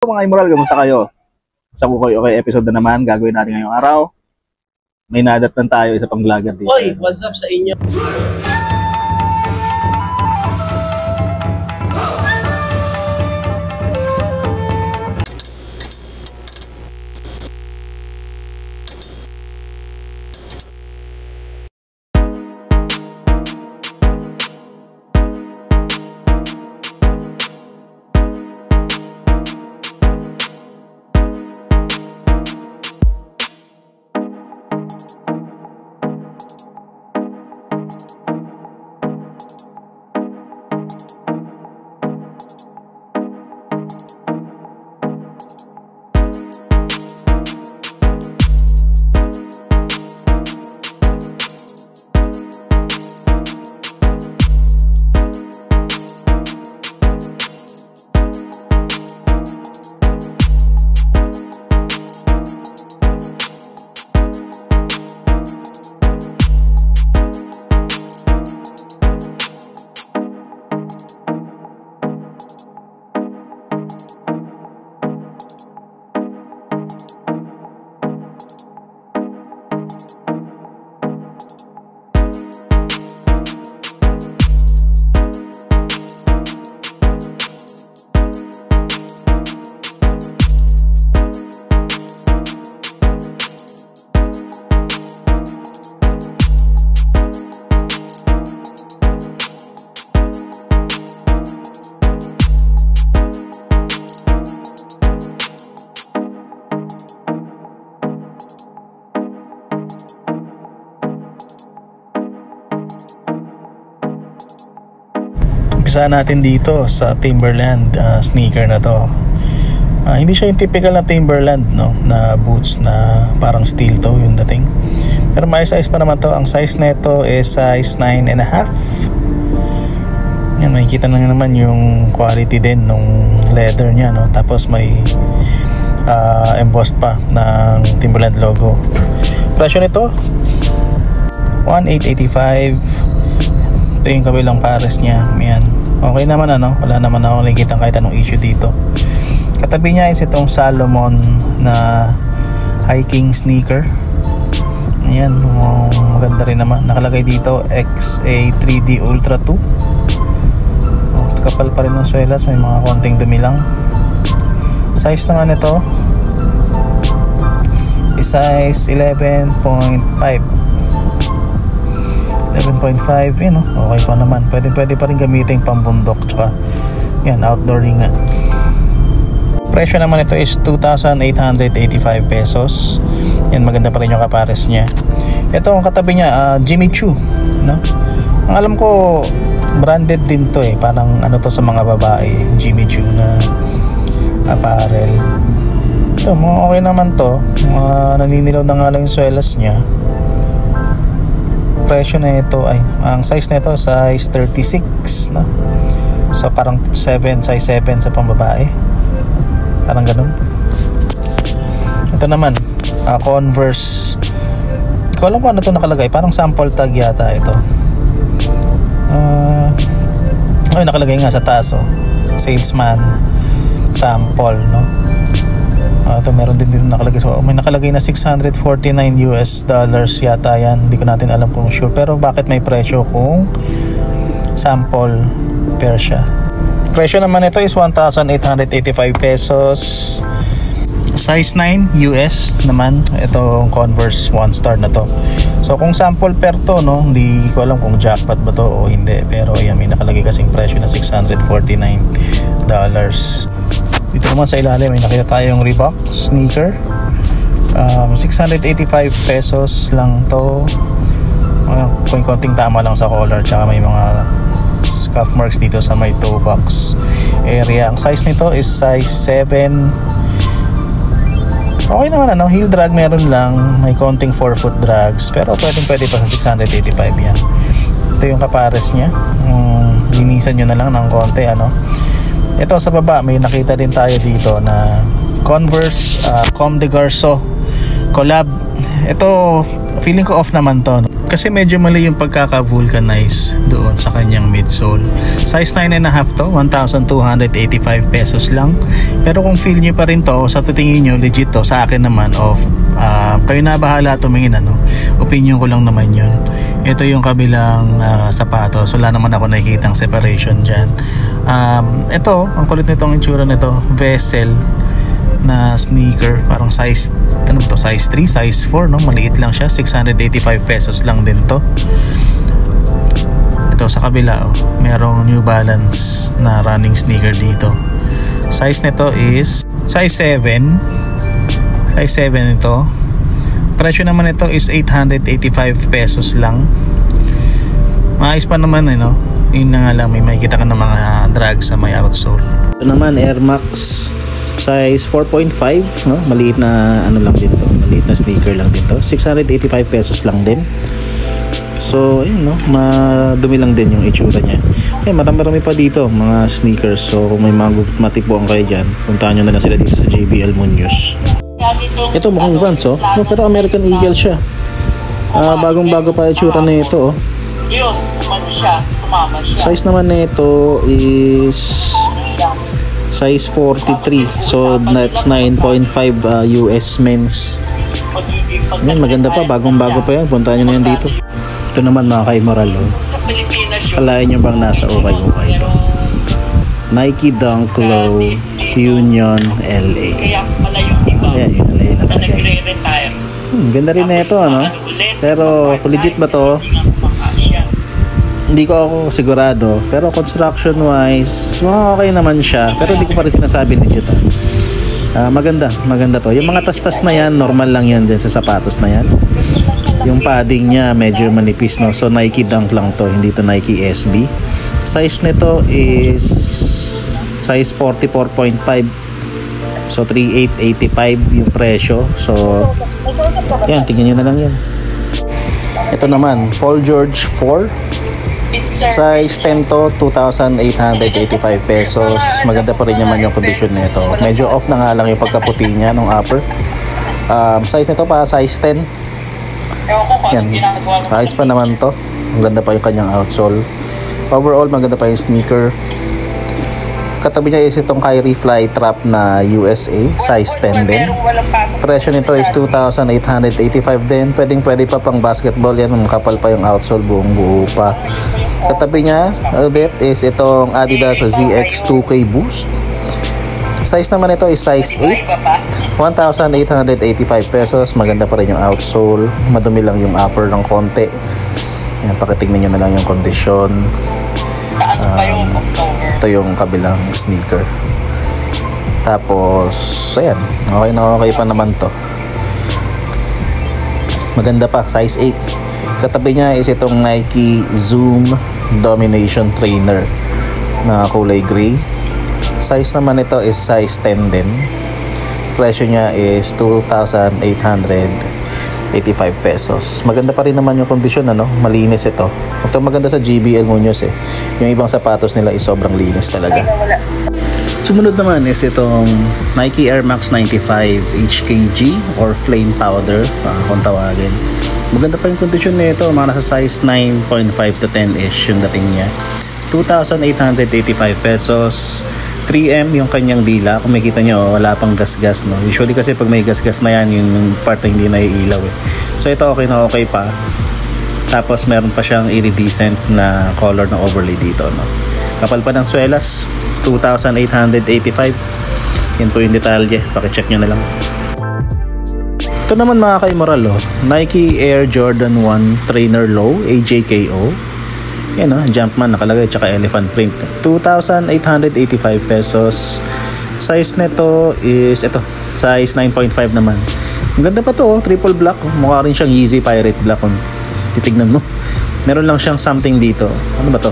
Mga Immoral, kamusta kayo? Sa Kukoy Okay episode na naman, gagawin natin ngayong araw. May nadatnan tayo, isa pang vlogger dito. Oy, what's up sa inyo? Umpisa natin dito sa Timberland sneaker na to. Hindi siya yung typical na Timberland, no, na boots na parang steel toe yung dating. Pero may size pa naman to. Ang size nito is size 9.5. Yan, makikita na naman yung quality din nung leather niya, no. Tapos may embossed pa ng Timberland logo. Presyo nito 1,885. Ito yung kabilang pares niya. Yan. Okay naman, ano, wala naman ako nakikita kahit anong issue dito. Katabi niya is itong Salomon na hiking sneaker. Ayan, maganda rin naman. Nakalagay dito XA3D Ultra 2. Kapal pa rin ng swelas, may mga konting dumi lang. Size naman ito is size 11.5. 11.5, yun, okay pa naman. Pwede pa rin gamitin pambundok, tsaka yan, outdooring nga. Presyo naman ito is 2,885 pesos. Yan, maganda pa rin yung kapares niya. Ito ang katabi niya, Jimmy Choo, no? Ang alam ko branded din to, parang ano to sa mga babae, Jimmy Choo na apparel. Ito, okay naman to. Naninilaw na nga lang yung swelas niya. Presyo na ito ay ang size nito size 36, no? So parang size 7 sa pambabae, parang ganun. Ito naman Converse, hindi ko alam kung ano ito nakalagay, parang sample tag yata ito. Nakalagay nga sa taas, salesman sample, no? Ito meron din nakalagay, so may nakalagay na $649 yata yan. Hindi ko natin alam kung sure, pero bakit may presyo kung sample pair siya. Presyo naman ito is 1,885 pesos. Size 9 US naman itong Converse 1 star na to. So kung sample pair to, no, hindi ko alam kung jackpot ba to o hindi, pero yan, may nakalagay kasing presyo na $649. Dito naman sa ilalim may nakita tayong Reebok sneaker. 685 pesos lang to. Konting tama lang sa collar, tsaka may mga scuff marks dito sa may toe box area. Ang size nito is size 7. Okay naman, ano, heel drag meron lang, may konting forefoot drags, pero pwede pa sa 685 yan. Ito yung kapares niya. Linisan nyo na lang ng konti, ano. Ito sa baba may nakita din tayo dito na Converse Comme des Garçons collab. Ito feeling ko off naman to, no? Kasi medyo mali yung pagkaka-vulcanize doon sa kanyang midsole. Size 9.5 to, 1,285 pesos lang. Pero kung feel nyo pa rin to, sa titingin nyo legit to, sa akin naman kayo na bahala tumingin, opinion ko lang naman yun. Ito yung kabilang sapatos, wala naman ako nakikitang separation dyan. Ito, ang kulit nitong itsura nito, Vessel na sneaker, parang size size 3, size 4, no? Maliit lang siya, 685 pesos lang din to. Ito sa kabila, merong New Balance na running sneaker dito. Size nito is size 7 ito. Presyo naman ito is 885 pesos lang. Maayos pa naman, no? Yun na nga lang, may makikita ka ng mga drag sa may outsole. Ito naman, Air Max size 4.5, no? Maliit na lang din to. Maliit na sneaker lang din to. 685 pesos lang din. So, ayun, no? Madumi lang din yung itsura niya. Marami pa dito, mga sneakers. So, kung may mga matipuan kayo dyan, puntahan nyo na lang sila dito sa JBL Munoz. Ito mukhang Vans, oh. No, pero American Eagle siya. Bagong-bago pa itsura na ito, oh. Size naman na ito is size 43, so that's 9.5 US men's. Yan, maganda pa, bagong-bago pa yan. Puntahan nyo na yan dito. Ito naman mga ka-immoral, kalayan nyo bang nasa ukay-ukay ito? Nike Dunk Low Union LA. Ayan, yung LA na talaga. Ganda rin na ito, pero legit ba to? Hindi ko ako sigurado, pero construction wise okay naman siya, pero hindi ko pa rin sinasabi legit. Maganda to. Yung mga tastas na yan, normal lang yan din sa sapatos na yan. Yung padding niya medyo manipis, no? So Nike Dunk lang to, hindi to Nike SB. Size nito is size 44.5, so 3,885 yung presyo. So yan, tingnan nyo na lang yan. Ito naman, Paul George 4, size 10 to, 2,885 pesos. Maganda pa rin naman yung condition nito. Medyo off na nga lang yung pagkaputi niya nung upper. Size nito pa size 10. Yan, ayos pa naman to. Maganda pa yung kanyang outsole. Overall, maganda pa yung sneaker. Katabi niya is itong Kyrie Fly Trap na USA, size 10 din. Presyo nito is 2,885 din. Pwede pa pang basketball yan. Makapal pa yung outsole, buong-buo pa. Katabi niya ulit is itong Adidas ZX 2K Boost. Size naman ito is size 8, 1,885 pesos. Maganda pa rin yung outsole. Madumi lang yung upper ng konti. Yan, pakitignan nyo na lang yung kondisyon. Ito yung kabilang sneaker. Tapos ayan, okay pa naman to. Maganda pa, size 8. Katabi niya is itong Nike Zoom Domination Trainer na kulay gray. Size naman ito is size 10 din. Presyo niya is 2,885 pesos. Maganda pa rin naman yung kondisyon, malinis ito. Ito maganda sa JBL Munoz eh. Yung ibang sapatos nila is sobrang linis talaga. Sumunod naman is itong Nike Air Max 95 HKG or Flame Powder, kung tawagin. Maganda pa yung kondisyon nito, mga nasa size 9.5 to 10-ish yung dating niya. 2,885 pesos. 3M yung kanyang dila. Kung makita nyo, wala pang gasgas, no? Usually kasi pag may gasgas na yan, yung part na hindi naiilaw eh. So ito okay na okay pa. Tapos meron pa siyang iridescent na color na overlay dito, no? Kapal pa ng swelas, 2,885. Yan po yung detalye, pakicheck nyo na lang. Ito naman mga ka-immoral, Nike Air Jordan 1 Trainer Low AJKO. Yan, Jumpman nakalagay, tsaka elephant print. 2,885 pesos. Size nito is ito, size 9.5 naman. Ang ganda pa to, triple black. Mukha rin siyang Yeezy Pirate Black kung titignan mo. Meron lang siyang something dito. Ano ba to?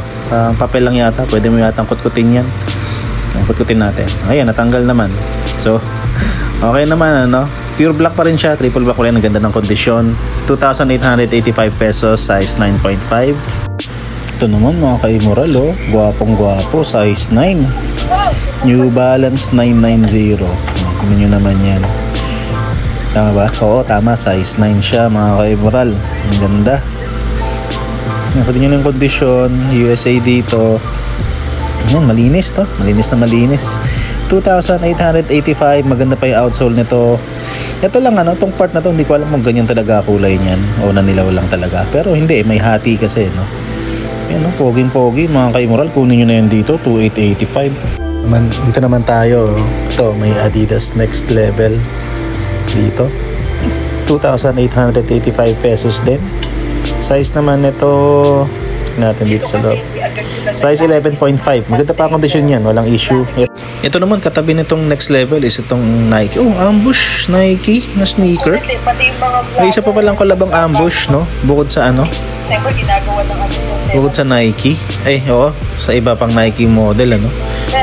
Papel lang yata. Pwede mo yata kutkutin yan. Kutkutin natin. Ayan, natanggal naman. So, okay naman, Pure black pa rin siya. Triple black pa rin. Ang ganda ng kondisyon. 2,885 pesos. Size 9.5. Ito naman mga ka-immoral, gwapong gwapo, size 9, New Balance 990. Ano nyo naman yan, tama ba? Oo, tama, size 9 siya mga ka-immoral. Ang ganda. Nakita nyo yung kondisyon, USA dito. Yan, malinis to. Malinis na malinis. 2,885. Maganda pa yung outsole nito. Ito lang tong part na to, hindi ko alam kung ganyan talaga kulay niyan o nanilaw lang talaga. Pero hindi, may hati kasi, no. Yan, no, poging-pogi. Mga ka-immoral, kunin nyo na yan dito. 2,885. Dito naman tayo. Ito, may Adidas Next Level dito. 2,885 pesos din. Size naman nito natin dito sa loob. Size 11.5. Maganda pa ang kondisyon yan. Walang issue. Ito naman, katabi nitong Next Level is itong Nike. Oh, Ambush Nike na sneaker. May isa pa palang kolabang Ambush, no? Bukod sa bukod sa Nike. Ay, oo. Sa iba pang Nike model, ano?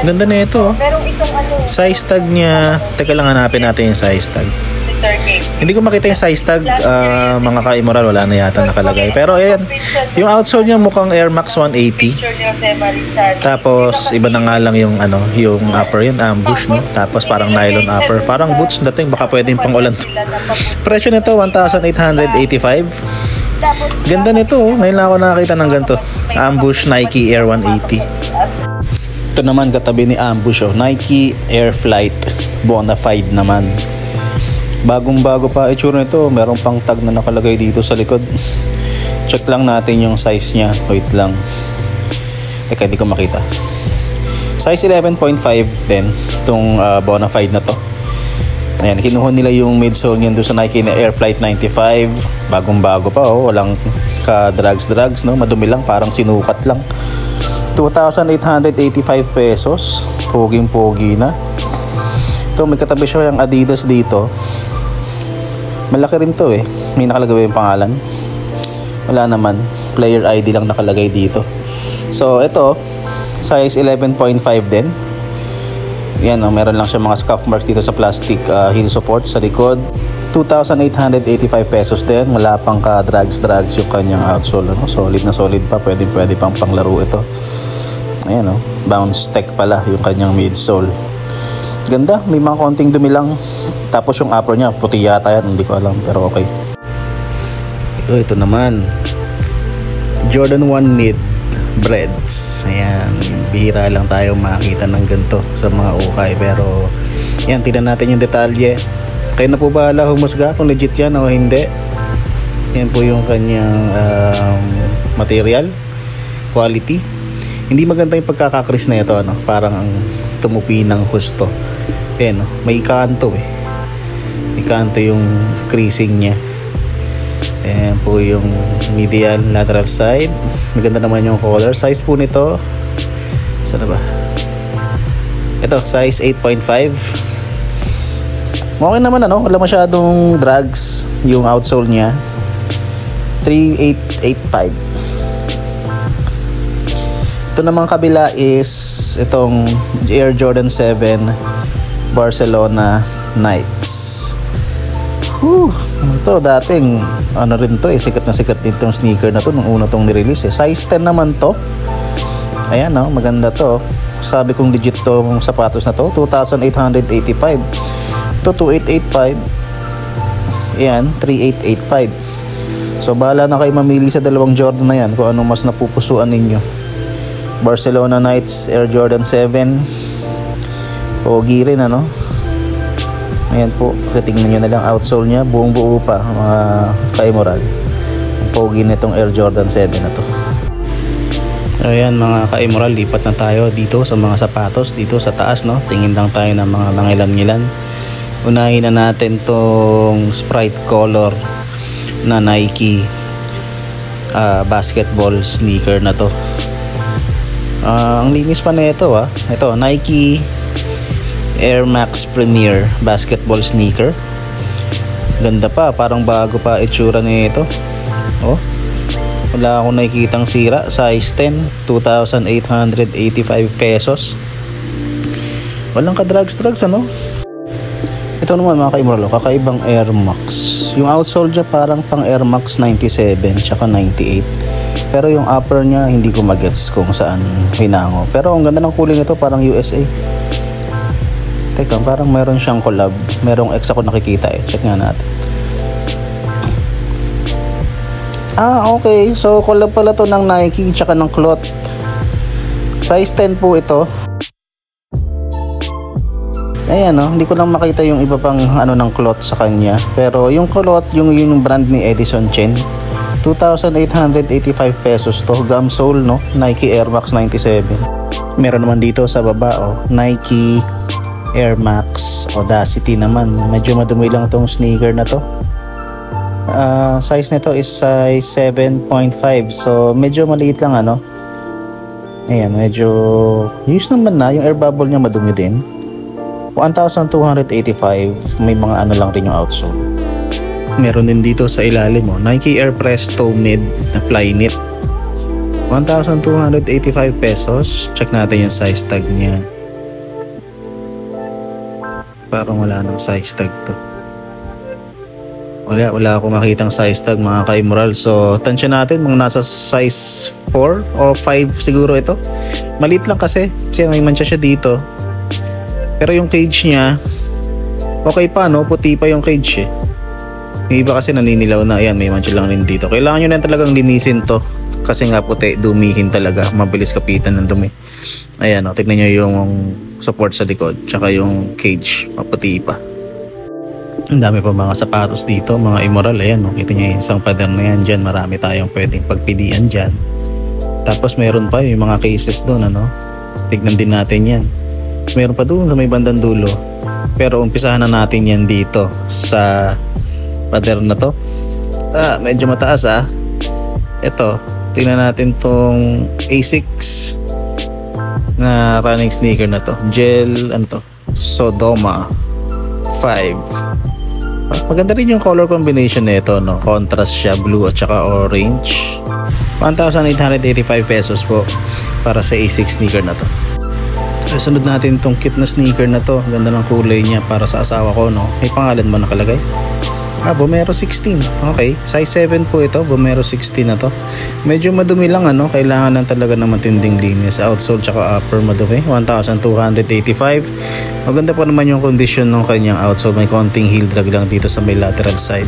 Ganda na ito, oh. Size tag niya. Teka lang, hanapin natin yung size tag. Hindi ko makita yung size tag, mga ka-immoral, wala na yata nakalagay. Pero ayan, yung outsole niya mukhang Air Max 180. Tapos iba na nga lang yung yung upper, yun Ambush, no? Tapos parang nylon upper. Parang boots dating, baka pwedeng pang ulan to. Presyo nito 1,885. Ganda nito, oh. Ngayon lang ako nakakita ng ganito. Ambush Nike Air 180. Ito naman katabi ni Ambush, oh. Nike Air Flight Bonafide naman. Bagong-bago pa itsura nito. Meron pang tag na nakalagay dito sa likod. Check lang natin yung size niya. Wait lang. Teka, hindi ko makita. Size 11.5 din itong Bonafide na to. Ayan, kinuha nila yung midsole niyan doon sa Nike na Air Flight 95. Bagong-bago pa, oh. Walang ka-drugs, no? Madumi lang, parang sinukat lang. 2,885 pesos. Poging-pogi na. Ito, may katabi siya yung Adidas dito. Malaki rin to, eh. May nakalagay yung pangalan. Wala naman. Player ID lang nakalagay dito. So, ito, size 11.5 din. Yan, oh, meron lang siya mga scuff marks dito sa plastic heel support sa likod. 2,885 pesos din. Wala pang ka-drugs yung kanyang outsole, no? Solid na solid pa. Pwede pang panglaro ito. Ayan, oh. Bounce tech pala yung kanyang midsole. Ganda, may mga konting dumi lang. Tapos yung upper niya, puti yata yan, hindi ko alam, pero okay. Ito naman, Jordan 1 Mid Breads. Ayan, bihira lang tayo makita ng ganito sa mga ukay. Pero, yan, tignan natin yung detalye. Kayo na po bahala humusga kung legit yan o hindi. Yan po yung kanyang material, quality. Hindi maganda yung pagkakakris na ito, ano? Parang ang tumupi ng husto. Ayan, no? May kanto, eh. May kanto yung creasing niya. Ayan po yung medial lateral side. Maganda naman yung color. Size po nito, saan na ba? Ito, size 8.5. Okay naman, wala masyadong drags yung outsole niya. 3,885. Ito namang kabila is itong Air Jordan 7 Barcelona Knights. Ito dating rin to, sikat na sikat din tong sneaker na to nung una tong nirelease, eh. Size 10 naman to. Ayan, maganda to. Sabi kong legit tong sapatos na to. 2,885 to 2,885. Ayan, 3,885. So bahala na kayo mamili sa dalawang Jordan na yan kung ano mas napupusuan ninyo. Barcelona Knights Air Jordan 7. Pogi rin, Ayan po, tingnan nyo na lang outsole nya, buong buo pa, mga ka-immoral. Ang pogi nitong Air Jordan 7 na to. Ayan mga ka-immoral, lipat na tayo dito sa mga sapatos dito sa taas, no? Tingin lang tayo ng mga mangilan-ngilan. Unahin na natin tong Sprite color na Nike basketball sneaker na to. Ang linis pa na ito, Ito, Nike Air Max Premier basketball sneaker. Ganda pa, parang bago pa itsura nito. Oh, wala akong nakikitang sira. Size 10, 2,885 pesos. Walang ka-drugs, Ito naman mga ka-immoral, kakaibang Air Max. Yung outsole niya parang pang Air Max 97 tsaka 98. Pero yung upper niya hindi ko magets kung saan hinango. Pero ang ganda ng kulay nito, parang USA. Teka, parang meron siyang collab. Merong X ako nakikita, eh. Check nga natin. Okay. So, collab pala to ng Nike tsaka ng cloth. Size 10 po ito. Ayan, no? Hindi ko lang makita yung iba pang ng cloth sa kanya. Pero yung cloth, yung brand ni Edison Chen. 2,885 pesos to. Gum sole, no? Nike Air Max 97. Meron naman dito sa baba, Nike Air Max Audacity naman. Medyo madumi lang tong sneaker na to. Size nito is size 7.5. So, medyo maliit lang, Ayan, medyo use naman na. Yung air bubble niya madumi din. 1,285. May mga lang rin yung outsole. Meron din dito sa ilalim Nike Air Presto Mid na Flyknit. 1,285 pesos. Check natin yung size tag niya. Parang wala nang size tag to. Wala akong makitang size tag, mga ka-Immoral. So, tansya natin mga nasa size 4 o 5 siguro ito. Maliit lang kasi may mancha siya dito. Pero yung cage niya, okay pa, puti pa yung cage eh. Yung iba kasi naninilaw na. Ayan, may mancha lang rin dito. Kailangan nyo na talagang linisin to. Kasi nga puti, dumihin talaga. Mabilis kapitan ng dumi. Ayan, tignan nyo yung support sa likod. Tsaka yung cage, maputi pa. Ang dami pa mga sapatos dito, mga Immoral. Ayan, kita nyo yung isang pattern na yan dyan. Marami tayong pwedeng pagpilian dyan. Tapos meron pa yung mga cases doon, Tignan din natin yan. Meron pa doon sa may bandang dulo. Pero umpisahan na natin yan dito sa pattern na to. Medyo mataas Ito, tingnan natin tong Asics na running sneaker na to. Gel, Sodoma 5. Maganda rin yung color combination nito, Contrast siya, blue at saka orange. 1,885 pesos po para sa Asics sneaker na to. Sunod natin tong cute na sneaker na to. Ganda ng kulay niya para sa asawa ko, May pangalan mo nakalagay? Vomero 16. Okay, size 7 po ito. Vomero 16 na to. Medyo madumi lang, Kailangan lang talaga ng matinding linis. Outsole tsaka upper madumi. 1,285. Maganda pa naman yung condition ng kanyang outsole. May konting heel drag lang dito sa may lateral side.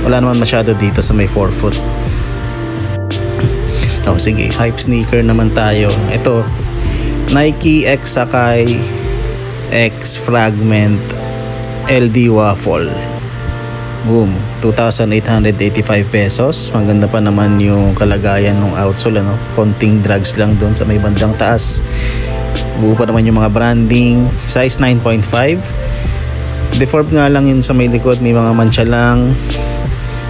Wala naman masyado dito sa may forefoot. Sige, hype sneaker naman tayo. Ito, Nike X Sakai X Fragment LD Waffle. Boom, 2,885 pesos. Maganda pa naman yung kalagayan ng outsole, konting drags lang doon sa may bandang taas. Buo pa naman yung mga branding. Size 9.5. Deformed nga lang yun sa may likod, may mga mancha lang.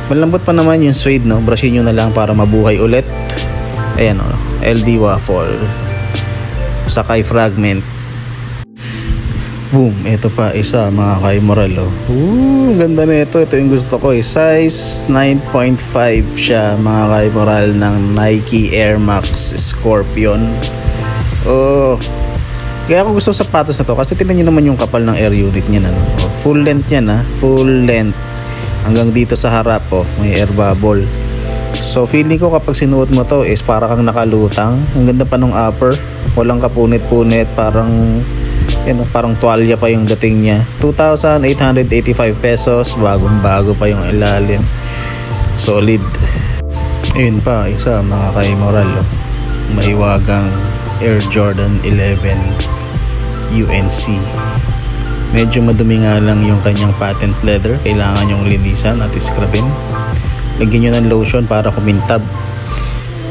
Malambot pa naman yung suede, brushin nyo na lang para mabuhay ulit. Ayan, LD Waffle Sakai Fragment. Boom, ito pa isa, mga ka-Immoral. Ganda na ito. Ito yung gusto ko Size 9.5 siya, mga ka-Immoral, ng Nike Air Max Scorpion. Kaya ako gusto sapatos na to kasi tingnan nyo naman yung kapal ng air unit niya full length yan, full length hanggang dito sa harap. May air bubble. So feeling ko kapag sinuot mo to is para kang nakalutang. Ang ganda pa nung upper, walang kapunit-punit, parang tuwalya pa yung dating niya. 2,885 pesos, bagong-bago pa yung ilalim. Solid. Ayun pa, isa, mga ka-Immoral, maiwagang Air Jordan 11 UNC. Medyo madumi nga lang yung kanyang patent leather. Kailangan yung linisan at scrubin. Lagyan nyo ng lotion para kumintab.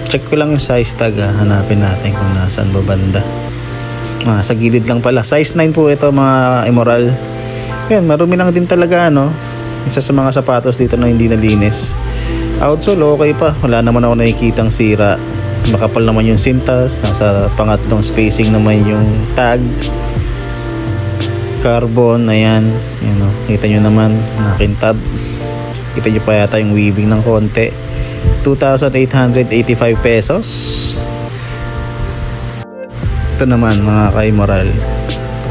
Check ko lang yung size tag, hanapin natin kung nasaan ba banda. Sa gilid lang pala. Size 9 po ito, mga Immoral. Yan, marumi lang din talaga, Isa sa mga sapatos dito na hindi nalinis. Outsole, okay pa. Wala naman ako nakikitang sira. Makapal naman yung sintas. Nasa pangatlong spacing naman yung tag. Carbon, ayan. Kita nyo naman, nakintab. Kita nyo pa yata yung weaving ng konti. 2,885 pesos. Ito naman, mga ka-Immoral,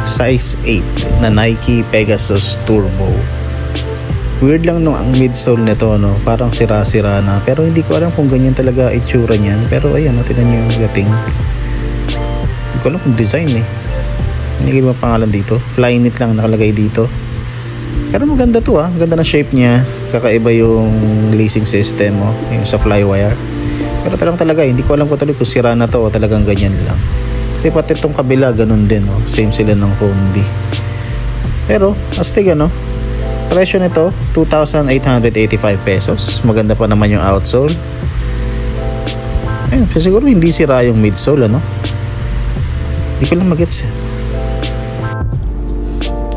size 8 na Nike Pegasus Turbo. Weird lang ang midsole nito, parang sira-sira na, pero hindi ko alam kung ganyan talaga itsura niyan. Pero ayan, tingnan nyo yung gating. Hindi ko alam kung design hindi ko pangalan dito. Flyknit lang nakalagay dito. Pero maganda to, ganda ng shape niya. kakaiba yung lacing system mo, yung sa flywire. Pero talaga hindi ko alam kung talaga kung sira na to o talagang ganyan lang. Kasi pati itong kabila ganun din, oh. Same sila ng Hondi. Pero astig ano, presyo nito 2,885 pesos. Maganda pa naman yung outsole. Ayun, siguro hindi sira yung midsole ano. Hindi ko lang magets.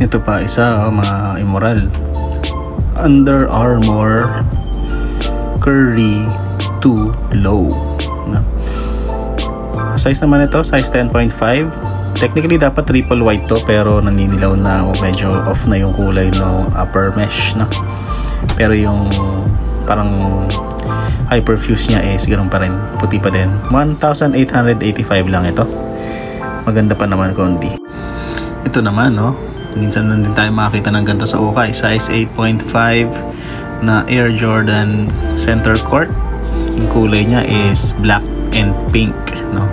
Ito pa isa, mga immoral. Under Armour Curry 2 Low, no? Size naman ito, size 10.5. Technically dapat triple white to, pero naninilaw na o medyo off na yung kulay ng upper mesh, no? Pero yung parang hyperfuse niya is ganoon pa rin, puti pa din. 1,885 lang ito. Maganda pa naman kundi. Ito naman, no? Minsan lang din tayo makakita ng ganito sa ukay. Size 8.5 na Air Jordan Center Court. Yung kulay niya is black and pink, no?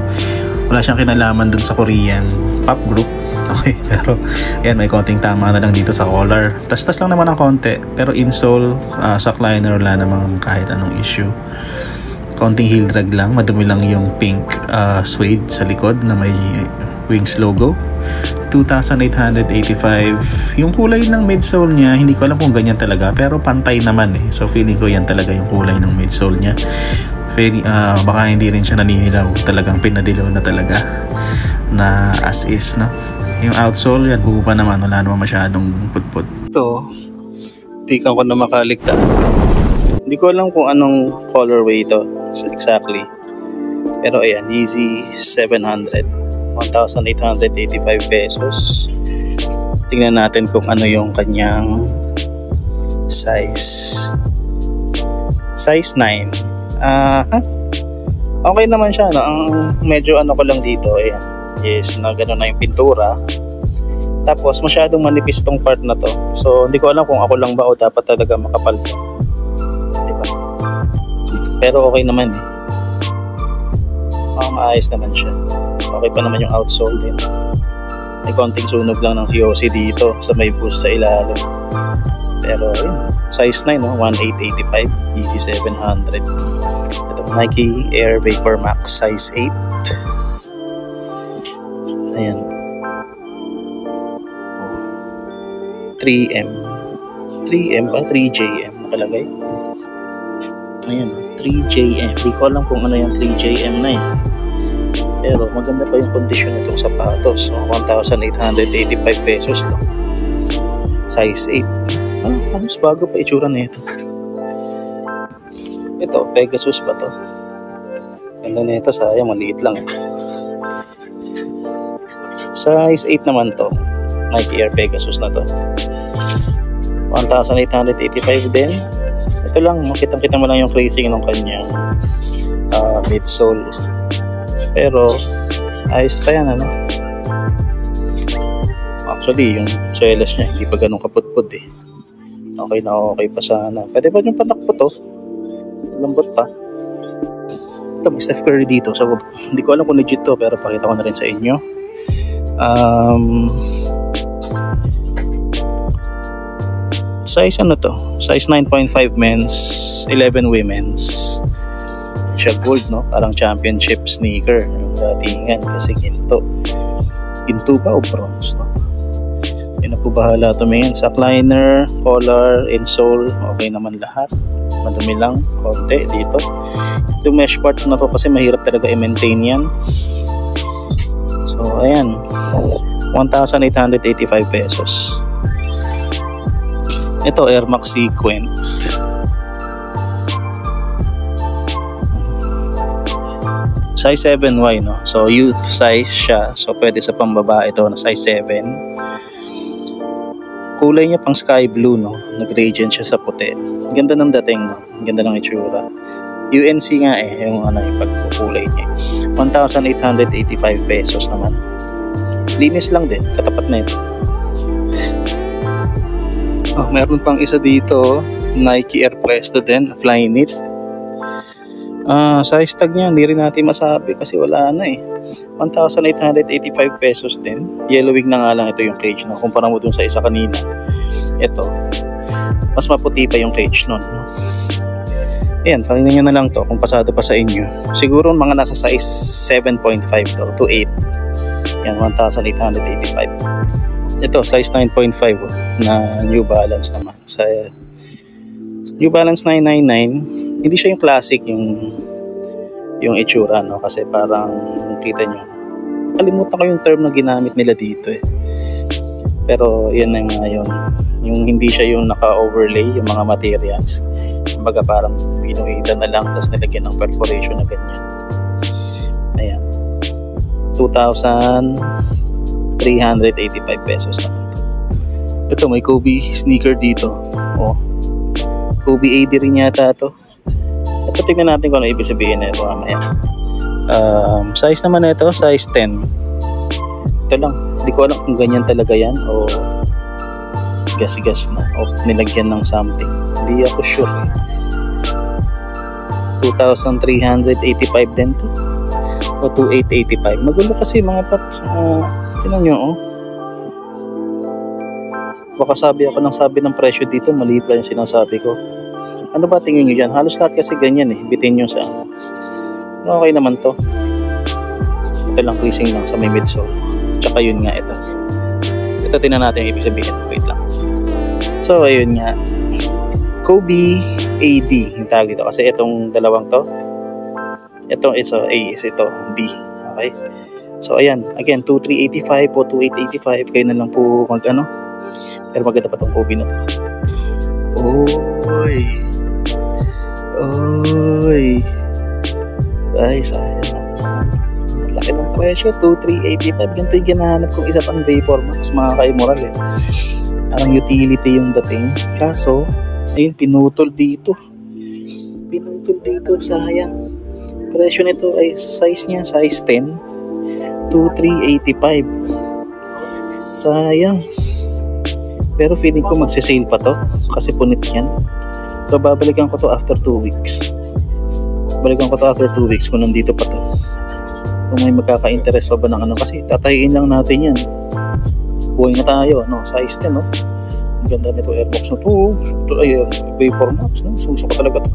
Wala siyang kinalaman dun sa Korean pop group. Okay, pero ayan, may konting tama na lang dito sa collar. Tas lang naman ang konti. Pero insole, sock liner, wala namang kahit anong issue. Konting heel drag lang. Madumi lang yung pink suede sa likod na may Wings logo. 2,885. Yung kulay ng midsole niya, hindi ko alam kung ganyan talaga, pero pantay naman eh. So feeling ko yan talaga yung kulay ng midsole niya. Baka hindi rin siya naninilaw, talagang pinadilaw na talaga na as is, no? Yung outsole yan, buo pa naman, wala naman masyadong putput. Ito, tikan ko na makaligta. Hindi ko alam kung anong colorway ito exactly, pero ayan, Yeezy 700, 1,885 pesos. Tingnan natin kung ano yung kanyang size. Size 9. Okay naman siya, no? Ang medyo ano ko lang dito, ayan, is na gano'n na yung pintura. Tapos masyadong manipis tong part na to. So hindi ko alam kung ako lang ba o dapat talaga makapal to. Diba? Pero okay naman eh. Maayos naman siya. Okay pa naman yung outsole din. May konting sunog lang ng COC dito sa may boost sa ilalim. Pero yun, size 9, no? 1,885, Yeezy 700. Ito, Nike Air Vapor Max size 8. Ayan. 3M. 3M ba? 3JM nakalagay. Ayan, 3JM. Hindi ko alam kung ano yung 3JM na eh. Pero maganda pa yung condition nitong sapatos. So, 1,885 pesos lang. Size 8. Halos bago pa itsura na ito. Ito, Pegasus ba to? Ganda na ito, sayang maliit lang. Size 8 naman to. Nike Air Pegasus na to. 1,885 din. Ito lang, makitang-kita mo lang yung tracing ng kanyang midsole. Pero ayos pa yan, ano? Actually yung suelas niya hindi pa ganun kaputput eh. Okay na okay pa sana. Pwede pa yung patakpo to, lambot pa. Ito, may Steph Curry dito. So hindi ko alam kung legit to, pero pakita ko na rin sa inyo. Size ano to? Size 9.5 men's, 11 women's. Siya gold, no? Parang championship sneaker yung datingan kasi ginto ba o bronze, no? Yun na po bahala tumingin. Sock liner, collar, insole, okay naman lahat. Madumi lang, konti dito. Yung mesh part na to kasi mahirap talaga i-maintain yan. So ayan, 1,885 pesos. Ito, Air Max Sequent. Size 7Y, no? So youth size siya. So pwede sa pambaba ito na size 7. Kulay niya pang sky blue, no? Nag-gradient siya sa puti. Ganda ng dating, no? Ganda ng itsura. UNC nga eh, yung ano yung pagkukulay niya. 1,885 pesos naman. Linis lang din, katapat na ito. Oh, meron pang isa dito, Nike Air Presto din, Flyknit. Size tag niya, hindi rin natin masabi kasi wala na eh. 1,885 pesos din. Yellow wing na nga lang ito yung cage, no? Kumpara mo dun sa isa kanina. Ito, Mas maputi pa yung cage nun, no? Ayan, tingnan nyo na lang to kung pasado pa sa inyo. Siguro mga nasa size 7.5 to 8. Yan, 1,885. Ito, size 9.5 na New Balance naman. Sa New Balance 999, hindi siya yung classic, yung itsura, no? Kasi parang, kung kita nyo, kalimutan ko yung term na ginamit nila dito eh. Pero yan na nga yun. Yung hindi siya yung naka-overlay yung mga materials. Kumbaga parang pinuhita na lang tapos nilagyan ng perforation na ganyan. Ayan. 2,385 pesos naman. Ito, may Kobe sneaker dito. Oh. Kobe AD rin yata ito. Ito, tignan natin kung ano ibig sabihin na ito mamaya. Size naman na ito, size 10. Ito lang. Hindi ko alam kung ganyan talaga yan o gas-gas na o nilagyan ng something. Hindi ako sure eh. 2,385 din to o 2,885. Magulo kasi mga paps. Tingnan nyo oh. Baka sabi ng presyo dito, mali pala yung sinasabi ko. Ano ba tingin nyo dyan? Halos lahat kasi ganyan eh. Bitin nyo sa ano. Okay naman to. Ito lang, creasing lang sa may midsole. Tsaka yun nga ito. Ito tingnan natin yung ibig sabihin. Wait lang. So ayun nga. Kobe AD yung tawag dito. Kasi itong dalawang to. Itong isa A is ito B. Okay. So ayan. Again 2,385 o 2,885. Kayo na lang po mag ano. Pero maganda pa tong Kobe na to. Oy. Oy. Ay sayang. Laki ng presyo, 2,385. Ganito yung ginahanap kong isa pang Vapor Max, mga ka-immoral eh. Parang utility yung dating. Kaso, ayun, pinutol dito. Sayang. Presyo nito ay size niya, size 10. 2,385. Sayang. Pero feeling ko magsisale pa to. Kasi punit yan. So, babalikan ko to after 2 weeks. Kung nandito pa to. Kung may magkaka-interest pa ba ng ano, kasi tatayin lang natin yan. Buhay na tayo, no? Size 10, no? Ang ganda nito, Airbox na to. Ay, Vapor Max, no? Suso ko talaga to.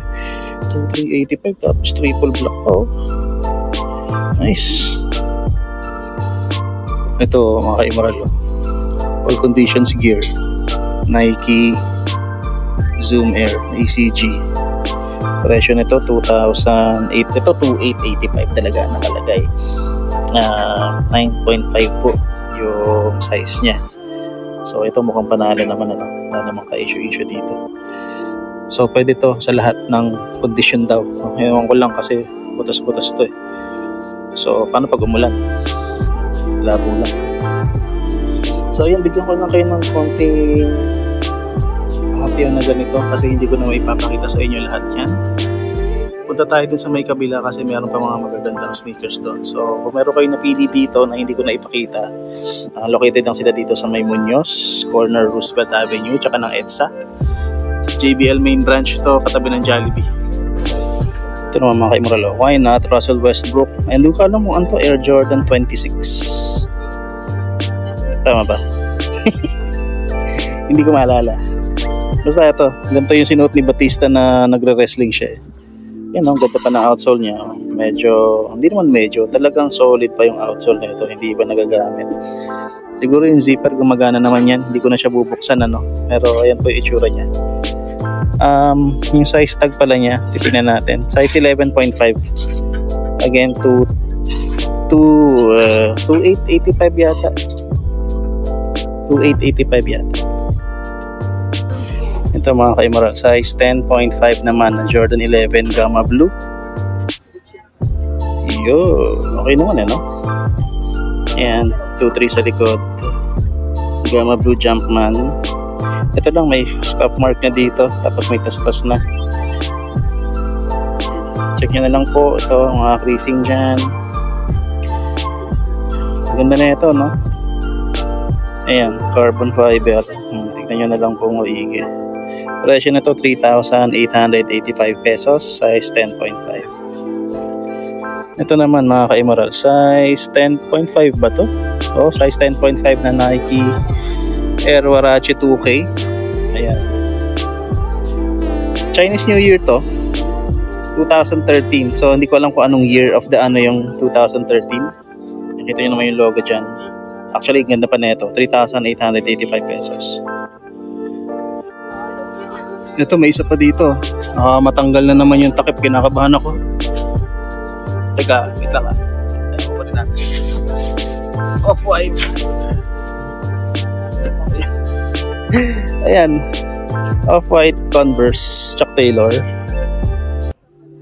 2,385 tapos triple black pa, oh. Nice. Ito, mga ka-immoral, oh. All conditions gear. Nike Zoom Air ECG. Presyo nito 2,008. Ito 2,885 talaga nakalagay. 9.5 po yung size niya. So ito mukhang panalo naman, ano, wala namang ka-issue dito. So pwede to sa lahat ng condition daw. Ewan ko lang kasi butas-butas to eh. So paano pag umulan? Labo lang. So ayan, bigyan ko lang kayo ng konting happy na ganito kasi hindi ko na maipapakita sa inyo lahat yan. Punta tayo din sa may kabila kasi meron pa mga magagandang sneakers doon. So kung meron kayo napili dito na hindi ko na ipakita, located lang sila dito sa may Muñoz, corner Roosevelt Avenue, tsaka ng EDSA. JBL main branch to, katabi ng Jollibee. Ito naman mga ka-immoral, why not? Russell Westbrook. And doon ka alam mo, ano to? Air Jordan 26. Tama ba? Hindi ko maalala. Basta ito, ganito yung sinuot ni Batista na nagre-wrestling siya eh. Yan, ang ganda pa ng outsole niya. Medyo, hindi naman medyo, talagang solid pa yung outsole na ito. Hindi ba nagagamit? Siguro yung zipper gumagana naman yan. Hindi ko na siya bubuksan, ano. Pero ayan po yung itsura niya. Yung size tag pala niya, titignan natin. Size 11.5. Again, 2,885 yata. 2,885 yata. Ito mga ka-immoral, size 10.5 naman na Jordan 11 Gamma Blue. Yo, okay naman eh, no? Ayan, 2-3 sa likod. Gamma Blue Jumpman. Ito lang, may scuff mark na dito, tapos may tas-tas na. Check nyo na lang po ito, mga creasing dyan. Ganda na ito, no? Ayan, carbon fiber. Tignan nyo na lang po maigi. Presyo na ito 3,885 pesos, size 10.5. Ito naman mga ka-immoral, size 10.5 ba to? Oh, size 10.5 na Nike Air Warachi 2K. Ayan. Chinese New Year to, 2013. So hindi ko alam kung anong year of the ano yung 2013. Nakita nyo naman yung logo dyan. Actually, ganda pa nito, 3,885 pesos. Ito, may isa pa dito. Matanggal na naman yung takip, kinakabahan ako. Teka, wait lang Off-white. Ayan, Off-white Converse Chuck Taylor.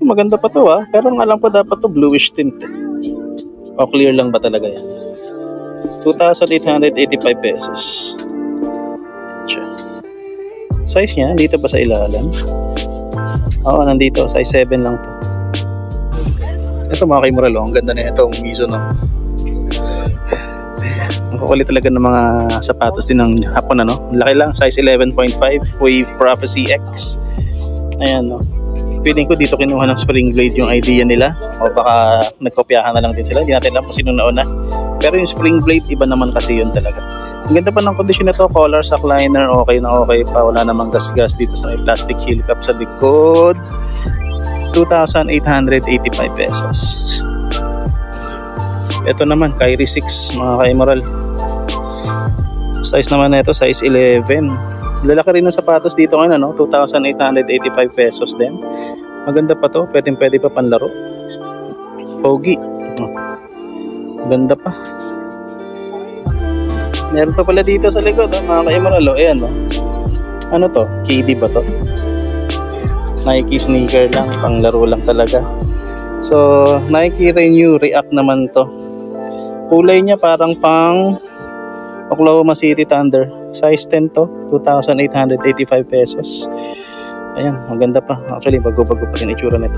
Maganda pa to pero ang alam ko dapat to bluish tint o clear lang ba talaga yan. 2,885 pesos. Size niya, dito ba sa ilalim? Oo, nandito, size 7 lang to. Ito mga kaimural, ang ganda na itong Mizuno. Ang kukulit talaga ng mga sapatos din ng Hapon, ano? Laki lang, size 11.5, Wave Prophecy X. Ayan, no? Feeling ko dito kinuha ng Spring Blade yung idea nila, o baka nagkopyahan na lang din sila, hindi natin alam kung sino nauna. Pero yung Spring Blade, iba naman kasi yun talaga. Ang ganda pa ng kondisyon nito, collar sa liner, okay na okay pa, wala namang gas-gas dito sa may plastic heel cap sa likod. 2,885 pesos. Ito naman, Kyrie 6 mga ka-emerald. Size naman na ito, size 11. Lalaki rin ng sapatos dito ngayon, ano? 2,885 pesos din. Maganda pa to, pwede pa panlaro. Pogi. Ganda pa. Meron pa pala dito sa likod, mga ka-emerald. Ayan, ano to? KD ba to? Nike sneaker lang, panglaro lang talaga. So, Nike Renew React naman to. Kulay niya parang pang Oklahoma City Thunder. Size 10 to, 2,885 pesos. Ayan, maganda pa. Actually, bago-bago pa rin itsura nito.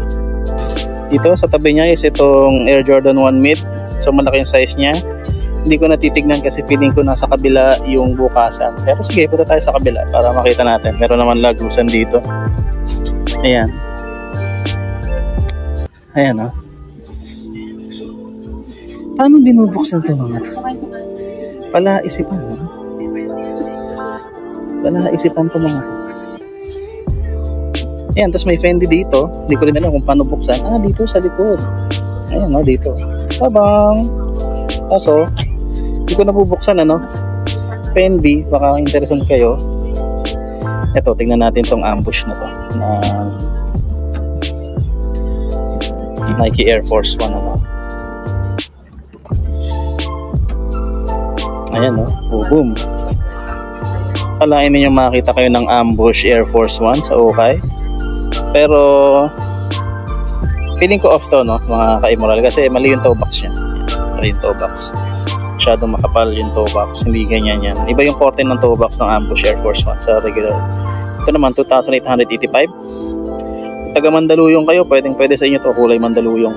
Dito, sa tabi niya is itong Air Jordan 1 Mid. So, malaki yung size niya. Hindi ko natitignan kasi feeling ko nasa kabila yung bukasan. Pero sige, punta tayo sa kabila para makita natin. Meron naman lagusan dito. Ayan. Ayan, Paano binubuksan ito mga ito? Palaisipan, Palaisipan ito mga ito. Ayan, tapos may Fendi dito. Hindi ko rin alam kung paano buksan. Dito sa likod. Ayan, dito. Tabang! Kaso, hindi ko nabubuksan, Fendi, baka interesant kayo. Ito, tingnan natin tong ambush na to. Nike Air Force 1, Ayan, boom. Kalain ninyo makita kayo ng ambush Air Force 1 sa ukay. Pero feeling ko off to, mga ka-emerald, kasi mali yung toe box niya. Mali yung toe box. Masyadong makapal yung toe box, hindi ganyan yan. Iba yung korte ng toe box ng ambush Air Force 1 sa regular. Ito naman 2,885. Kung taga Mandaluyong kayo, pwede sa inyo to, kulay Mandaluyong.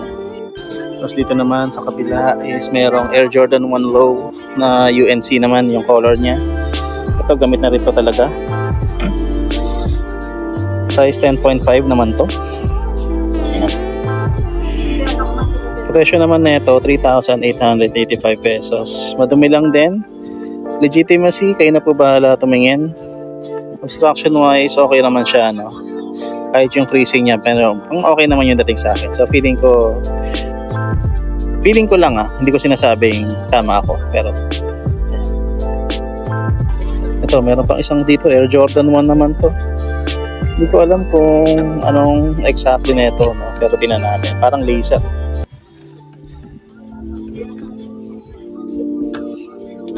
Tapos dito naman sa kabila is merong Air Jordan 1 Low na UNC naman yung color niya. Ito gamit na rin to talaga. Size 10.5 naman to. Ayan. Presyo naman na ito 3,885 pesos. Madumi lang din. Legitimacy, kayo na po bahala tumingin. Construction wise, okay naman siya, kahit yung creasing niya, pero okay naman yung dating sa akin. So feeling ko lang hindi ko sinasabing tama ako, pero ito, meron pang isang dito, Air Jordan 1 naman to. Hindi ko alam kung anong exactly nito, pero tingnan natin, parang laser.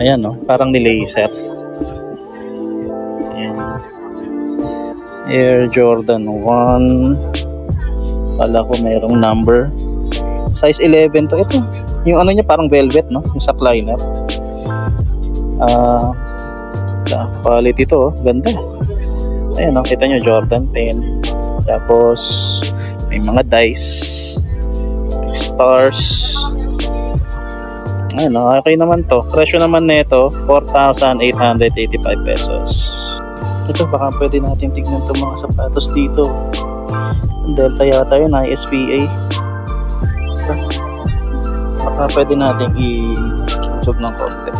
Ayan, parang ni laser. Ayan. Air Jordan 1. Kala ko mayroong number. Size 11 to. Ito, yung ano niya parang velvet, yung sa liner. Quality to, ganda. Ayan, kita nyo, Jordan 10. Tapos may mga dice, may stars. Ayan, okay naman to. Presyo naman nito 4,885 pesos. Ito, baka pwede natin tignan itong mga sapatos dito. Delta yata yun, ISPA. Basta, baka pwede natin i-sub ng konti.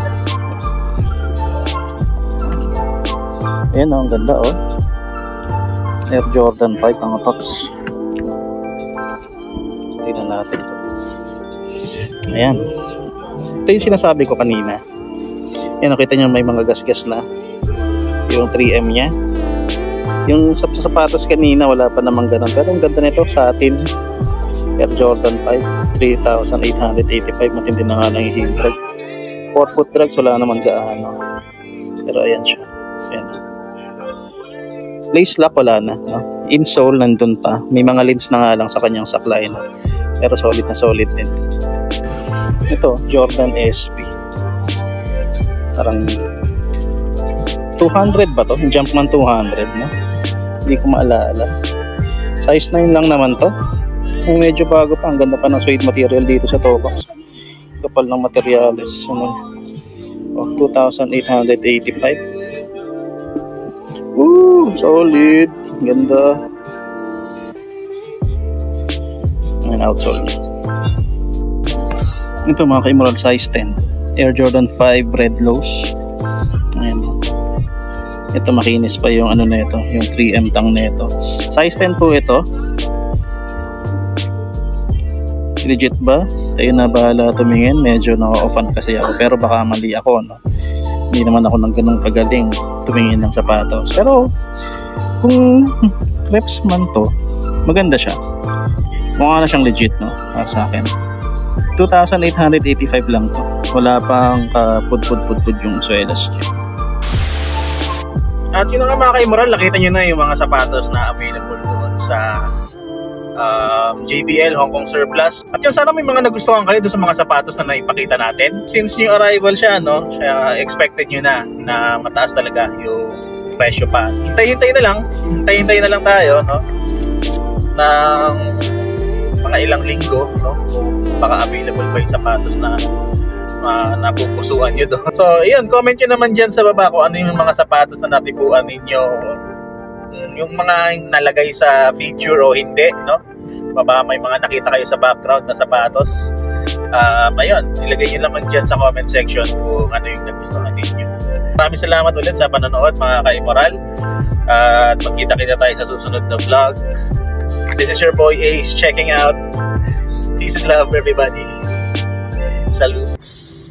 Ayan, ang ganda, Air Jordan 5 mga paps. Tingnan natin ito. Ayan. Ito yung sinasabi ko kanina. Ayan, nakita nyo may mga gas-gas na. Yung 3M nya. Yung sa sapatos kanina wala pa namang ganun. Pero ang ganda nito sa atin. Air Jordan 5. 3,885. Matindi na nga lang yung heel drag. 4-foot drags wala naman gaano. Pero ayan siya. Ayan. Lace lock wala na, no? Insole nandun pa. May mga lines na nga lang sa kanyang saklay, no? Pero solid na solid din. Ito, Jordan SB. Parang 200 ba to? Jumpman 200, no? Hindi ko maalala. Size 9 lang naman to. Ay, medyo bago pa. Ang ganda pa ng suede material dito sa toe box. Kapal ng materials. Ano? Oh, 2,885. Solid. Ganda. Ayan, outsole niya. Ito mga ka-Emerald, size 10. Air Jordan 5 red lows. Ayan. Ito makinis pa yung ano na ito, yung 3M tang na ito. Size 10 po ito. Legit ba? Kayo na bahala tumingin. Medyo na-offan kasi ako. Pero baka mali ako, no? Hindi naman ako ng ganun kagaling tumingin ng sapatos. Pero kung reps man to, maganda siya. Mukha na siyang legit, no? Para sa akin. 2,885 lang to. Wala pang kapud-pud-pud yung swelas niya. At yun nga mga ka-Emerald, nakita nyo na yung mga sapatos na available doon sa JBL Hong Kong Surplus. At yun, sana may mga nagustuhan kayo doon sa mga sapatos na naipakita natin. Since new arrival siya, no, siya expected nyo na mataas talaga yung presyo pa. Hintay-hintay na lang tayo, no, ng mga ilang linggo, no, baka available pa yung sapatos na napupusuan nyo doon. So, yun, comment nyo naman dyan sa baba kung ano yung mga sapatos na natipuan ninyo, yung mga nalagay sa feature o hindi, no? Baba may mga nakita kayo sa background na sapatos. Ayun, ilagay nyo naman dyan sa comment section kung ano yung nagustuhan ninyo. Maraming salamat ulit sa panonood mga ka-Emerald. At magkita-kita tayo sa susunod na vlog. This is your boy Ace checking out. Peace and love everybody. Salutes.